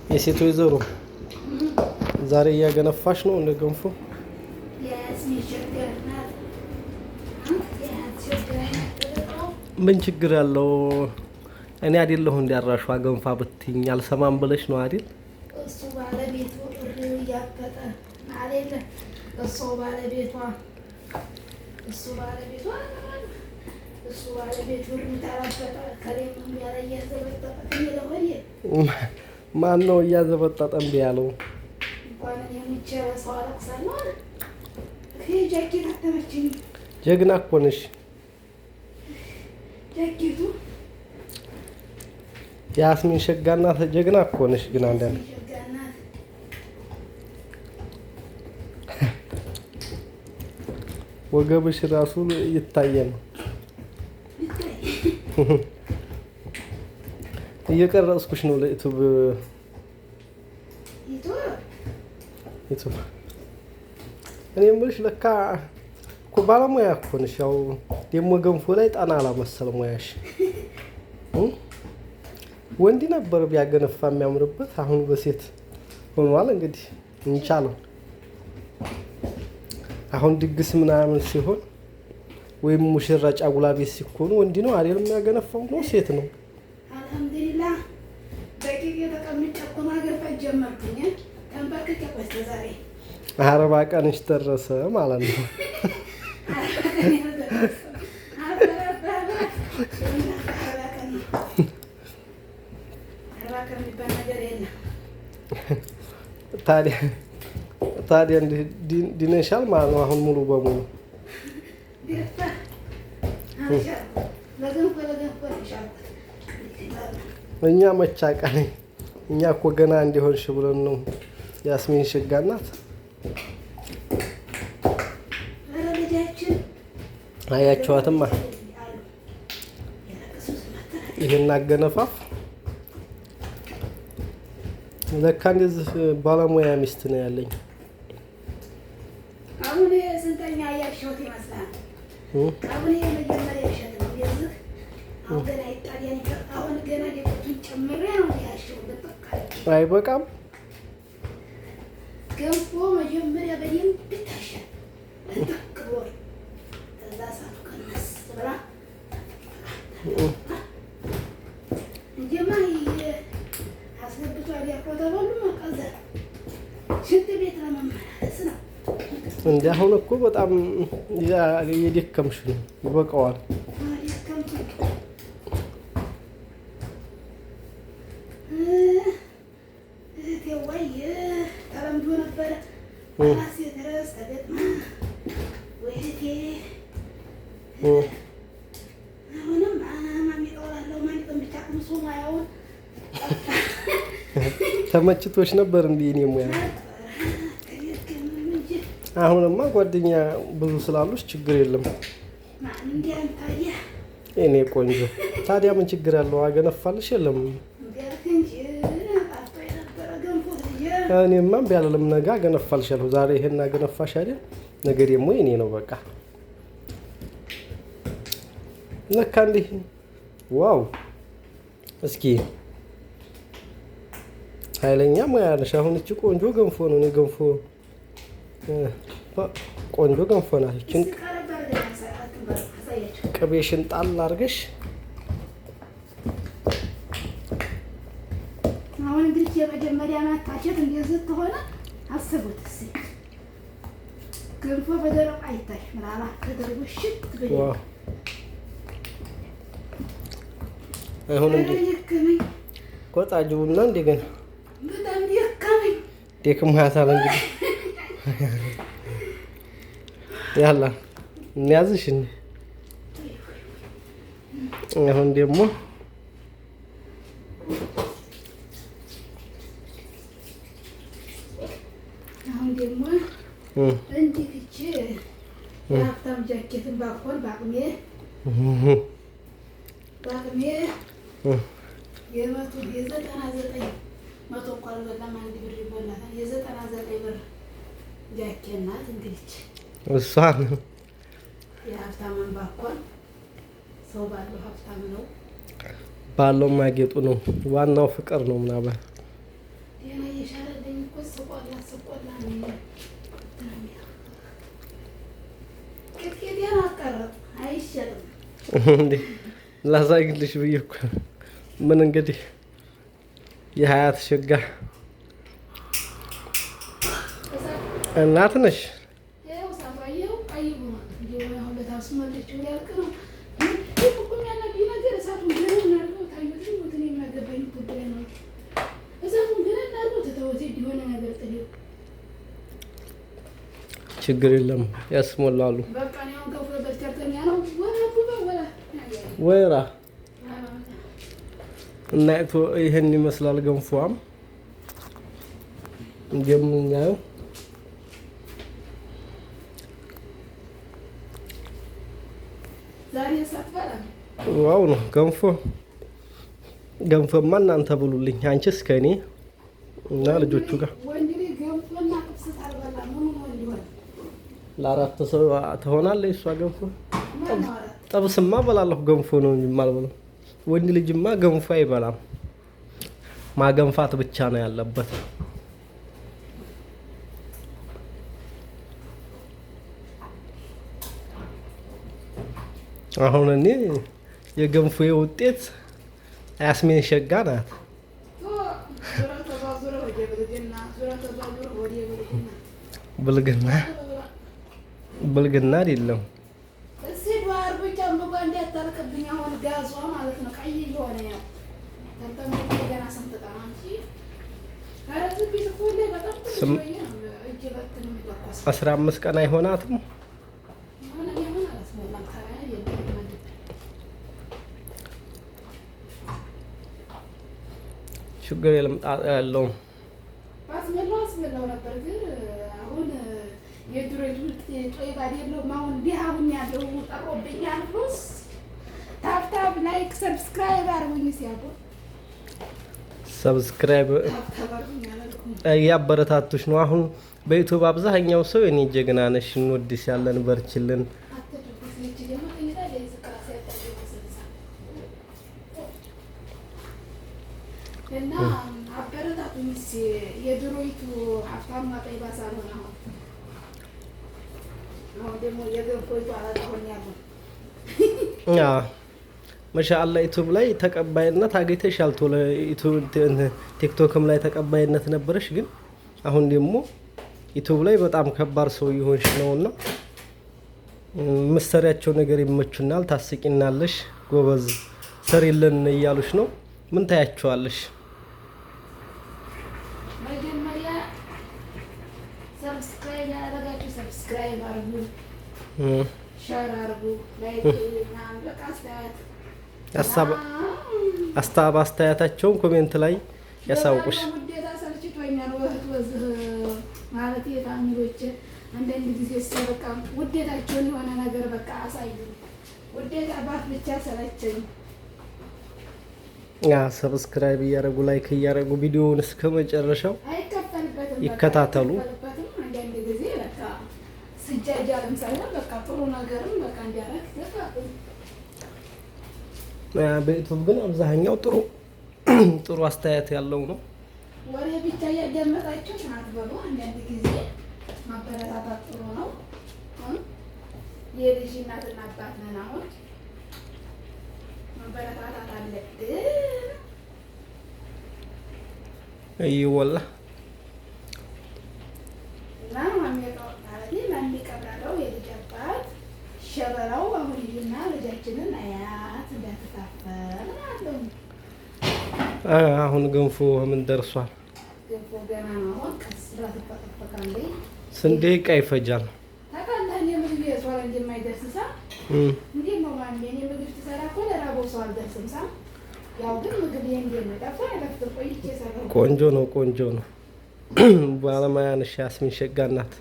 የሴት ወይዘሮ ዛሬ እያገነፋሽ ነው እንደ ገንፎ? ምን ችግር ያለው? እኔ አይደለሁ እንዲያራሹ ገንፋ ብትይኝ አልሰማም ብለሽ ነው አይደል? እሱ ባለቤቱ እያፈጠ አይደለ? እሱ ባለቤቱ ማን ነው እያዘበጠጠ እምቢ ያለው? ጀግና እኮ ነሽ። የአስሚን ሸጋና ጀግና እኮ ነሽ። ግን አንዳንድ ወገብሽ ራሱ ይታያል። እየቀረጽኩሽ ነው ለዩቲዩብ እኔ የምልሽ ለካ እኮ ባለሙያ እኮ ነሽ። ያው ደግሞ ገንፎ ላይ ጠና አላመሰል ሙያሽ። ወንድ ነበር ቢያገነፋ የሚያምርበት፣ አሁን በሴት ሆኗል። እንግዲህ እንቻለው። አሁን ድግስ ምናምን ሲሆን ወይም ሙሽራ ጫጉላ ቤት ሲኮኑ ወንድ ነው አይደል የሚያገነፋው? ነው ሴት ነው? አልሐምዱሊላህ በቂዬ ተቀምጬ እኮ ማገርፈት ጀመርኩኝ። ተንበርክኬ ቆይ ዛሬ 40 ቀንሽ ደረሰ ማለት ነው። ታዲያ ድነሻል ማለት ነው አሁን ሙሉ በሙሉ? እኛ መቻቀን እኛ እኮ ገና እንዲሆንሽ ብለን ነው። ያስሚን ሸጋ ናት። አያችኋትማ ይሄን አገነፋፍ። ለካ እንደዚህ ባለሙያ ሚስት ነው ያለኝ። አሁን ስንተኛ ያሽውት ይመስላል? አሁን የመጀመሪያ ያሽውት ነው የዚህ አሁን ገና ይጣዲያን አሁን ገና ሌሎችን ጨምሬ ነው ያሽው። አይበቃም? ገንፎ መጀመሪያ በደንብ ይታሻል። ተቀበል ከዛ ሳቱ ከነስ ብላ እንጀማ አስገብቶ ያቆተባሉ ማቀዘ ሽንት ቤት ለመመላለስ ነው። እንዴ አሁን እኮ በጣም የደከምሽ ነው። ይበቃዋል። ተለምዶ ነበረ ራሴ ድረስ ተገጥማ ወይቴ አሁንም ማሚጠውላለው ማሚጠም ብቻ ቅምሶ ማያውን ተመችቶሽ ነበር እንዴ? እኔ ሙያ አሁንማ ጓደኛ ብዙ ስላሉሽ ችግር የለም። እኔ ቆንጆ ታዲያ ምን ችግር አለው? አገነፋልሽ የለም? እኔማ እምቢ አልልም። ነገ አገነፋልሻለሁ። ዛሬ ይሄን አገነፋሽ አይደል? ነገ ደግሞ የኔ ነው በቃ። ለካ እንዲህ ዋው! እስኪ ኃይለኛ ሙያ ነሽ። አሁን እቺ ቆንጆ ገንፎ ነው። እኔ ገንፎ ቆንጆ ገንፎ ናት። እቺን ቅቤሽን ጣል አድርገሽ አሁን እንግዲህ የመጀመሪያ ማታቸት እንደዚህ ተሆነ አስቡት እስኪ። ገንፎ በደረቅ አይታይ ምራራ ተደርጎ ሽት ብሎ አሁን እንዴ ቆጣጁና እንደገና በጣም ደከመኝ። ደክሟታል እንግዲህ ያላ እንያዝሽ። አሁን ደግሞ እንዲህ እቺ የሀብታም ጃኬትን ባኮን በአቅሜ የ99 መቶ እንኳን በጣም አንድ ብር ይበላታል። የ99 ብር ጃኬት ናት። እንግዲህ እሷ የሀብታምን ባኮን ሰው ባለው ሀብታም ነው። ባለው ማጌጡ ነው ዋናው ፍቅር ነው ምናምን የሻረልኝ እኮ ስቆላ ነው። ቅጥቅጤን አቀረብ አይሸጥም እንዴ ላሳይልሽ ብዬሽ እኮ ምን እንግዲህ የሀያት ሸጋ እናት ነሽ። ችግር የለም ያስሞላሉ። ወይራ እና ይሄን ይመስላል ገንፎም እንደምናየው ዋው ነው ገንፎማ እናንተ ብሉልኝ። አንቺስ ከእኔ እና ልጆቹ ጋር ለአራት ሰው ትሆናለች እሷ ገንፎ። ጠብስማ በላለሁ ገንፎ ነው እንጂ የማልበላው። ወንድ ልጅማ ገንፎ አይበላም፣ ማገንፋት ብቻ ነው ያለበት። አሁን እኔ የገንፎ ውጤት ያስሚን ሸጋ ናት። ብልግና አይደለም። አስራ 15 ቀን አይሆናትም። ችግር የለም ያለውም አስበላው ነበር ግን አሁን የድሮቱ ጦይባ አይደለም። አሁን ቢሃውን ያለው ጠሮብኛል። ፕሉስ ታፕ ላይክ ሰብስክራይብ አርጉኝ። ሲያቦ ሰብስክራይብ ያበረታቱሽ ነው። አሁን በዩቲዩብ አብዛኛው ሰው እኔ ጀግና ነሽ እንወድሻለን በርችልን እና አበረታቱኝ። የድሮይቱ ሀብታም ጦይባ ሳልሆን አሁን ደግሞ የገንፎይቱ አላጣሁኝ ያለው ማሻአላ ዩቲዩብ ላይ ተቀባይነት አግኝተሻል። ቶሎ ቲክቶክም ላይ ተቀባይነት ነበረሽ፣ ግን አሁን ደግሞ ዩቲዩብ ላይ በጣም ከባድ ሰው ይሆንሽ ነውና መሰሪያቸው ነገር ይመቹናል፣ ታስቂናለሽ፣ ጎበዝ ሰሪልን እያሉሽ ነው። ምን ታያቸዋለሽ? መጀመሪያ ሰብስክራይብ ያደረጋችሁ ሰብስክራይብ አርጉ፣ ሼር አርጉ፣ ላይክ እና አስተያየታቸውን ኮሜንት ላይ ያሳውቁሽ። ውዴታ ሰልችቶኛል ማለት የታሚሮች አንዳንድ ጊዜ በቃ ውዴታቸውን የሆነ ነገር በቃ አሳዩ። ውዴታ ባት ብቻ ሰለቸኝ። ሰብስክራይብ እያደረጉ ላይክ እያደረጉ ቪዲዮውን እስከ መጨረሻው ይከታተሉ። አንዳንድ ጊዜ በቃ ስጃጃልም ሳይሆን በቃ ጥሩ ነገርም በቃ እንዲያረግ ዘፋቁኝ። በዩቲዩብ ግን አብዛኛው ጥሩ አስተያየት ያለው ነው። ወሬ ብቻ እያዳመጣችሁ አትበሉ። አንዳንድ ጊዜ ማበረታታት ጥሩ ነው። የልጅ እናትና አባት ነን። አሁን ማበረታታት አለብን። ወላ እና ማሚቀብራለው የልጅ አባት ሸበላው አሁን ይልና ልጃችንን አያት እንዳትታፈር አለው። አሁን ገንፎ ምን ደርሷል? ገንፎ ገና ነው። አሁን ከስራ ተፈቀፈቃለኝ። ስንት ደቂቃ ይፈጃል? ታውቃለህ እኔ ምግብ የሷል እንደማይደርስ ሳ እንዴት ነው ባንዴ እኔ ምግብ ትሰራ እኮ ለራቦ ሰው አልደርስም ሳ ያው ግን ምግብ እንዴት ነው ጠፋ ያለፍት ቆይቼ ሰራው። ቆንጆ ነው። ባለሙያ ነሽ ያስሚን ሸጋ ናት።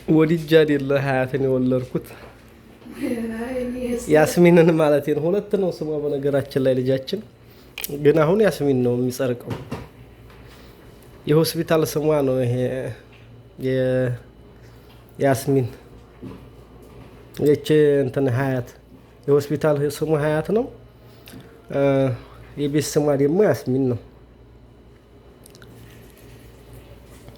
ወዲጃ አይደለ ሀያትን የወለድኩት ያስሚንን ማለት ነው። ሁለት ነው ስሟ በነገራችን ላይ ልጃችን ግን አሁን ያስሚን ነው የሚጸርቀው። የሆስፒታል ስሟ ነው ይሄ የያስሚን የቼ እንትን ሀያት የሆስፒታል ስሙ ሀያት ነው። የቤት ስሟ ደግሞ ያስሚን ነው።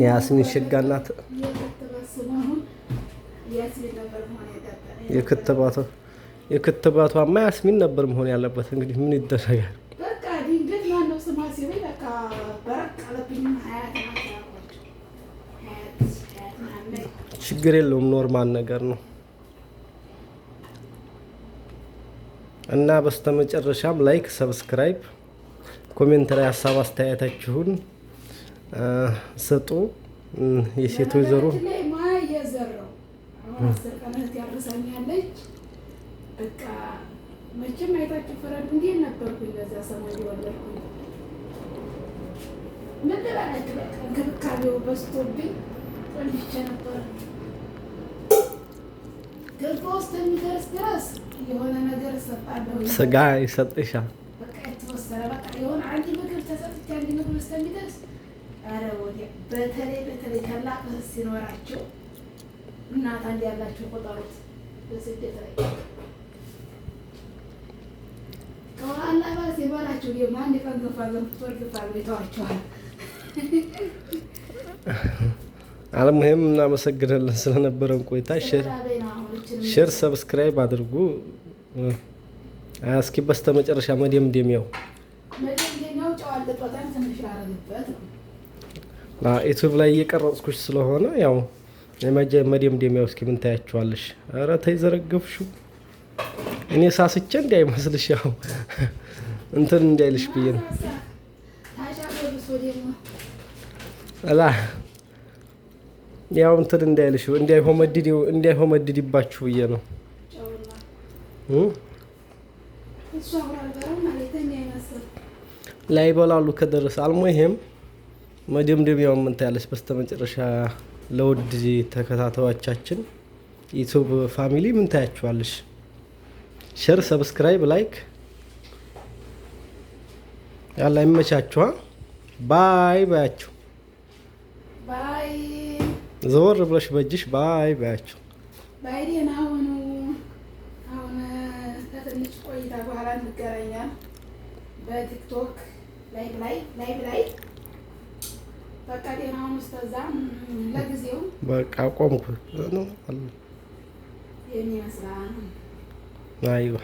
የያስሚን ሸጋ ናት። የክትባቷማ ያስሚን ነበር መሆን ያለበት። እንግዲህ ምን ይደረጋል? ችግር የለውም፣ ኖርማል ነገር ነው። እና በስተመጨረሻም ላይክ፣ ሰብስክራይብ፣ ኮሜንት ላይ ሀሳብ አስተያየታችሁን ሰጡ። የሴት ወይዘሮ በቃ መቼም አይታችሁ ፍረዱ። እንዴት ነበርኩኝ በዛ ሰሞን የወለድኩኝ? ምን ልበላችሁ፣ በቃ እንክብካቤው በዝቶብኝ ቆልቼ ነበር። ገርፎ እስከሚደርስ ድረስ የሆነ ነገር እሰጣለሁ። ስጋ ይሰጥሻል። በቃ የተወሰነ በቃ የሆነ አንድ ምግብ ተሰጥቼ አንድ ምግብ እስከሚደርስ ኧረ ወዲያ። በተለይ ታላቅ እህት ሲኖራቸው እናት አንድ ያላቸው ቆጠሩት በስደት ላይ ከኋላ ባስ የባላቸው ደግሞ አንድ ቀን ገፋ ገፍቶ ይተዋቸዋል። አለሙሄም እናመሰግናለን ስለነበረን ቆይታ። ሼር ሰብስክራይብ አድርጉ። እስኪ በስተመጨረሻ መደምደሚያው ጨው አለበት ትንሽ አረግበት ነው። ዩቲዩብ ላይ እየቀረጽኩሽ ስለሆነ ያው መደምደሚያው እስኪ ምን ታያችኋለሽ? ኧረ ተይ ዘረገፍሽው። እኔ ሳስቼ እንዳይመስልሽ ያው እንትን እንዳይልሽ ብዬ ነው። አላ ያው እንትን እንዳይልሽ እንዳይሆመድድባችሁ ብዬ ነው። ላይ በላሉ ከደረሰ አልሙሂም መደምደሚያው ምን ታያለሽ? በስተመጨረሻ ለውድ ተከታታዮቻችን ዩቲዩብ ፋሚሊ ምን ታያችኋለሽ? ሼር፣ ሰብስክራይብ፣ ላይክ ያላ ይመቻችኋ። ባይ ባያችሁ። ባይ ዘወር ብለሽ በእጅሽ ባይ ባያችሁ። ባይ ደህና ሁኑ። አሁን ከትንሽ ቆይታ በኋላ እንገናኛለን በቲክቶክ ላይቭ በቃ ደህና ሁኑ። እስከዛ ለጊዜው በቃ ቆምኩ ነው የሚመስላል። አይዋ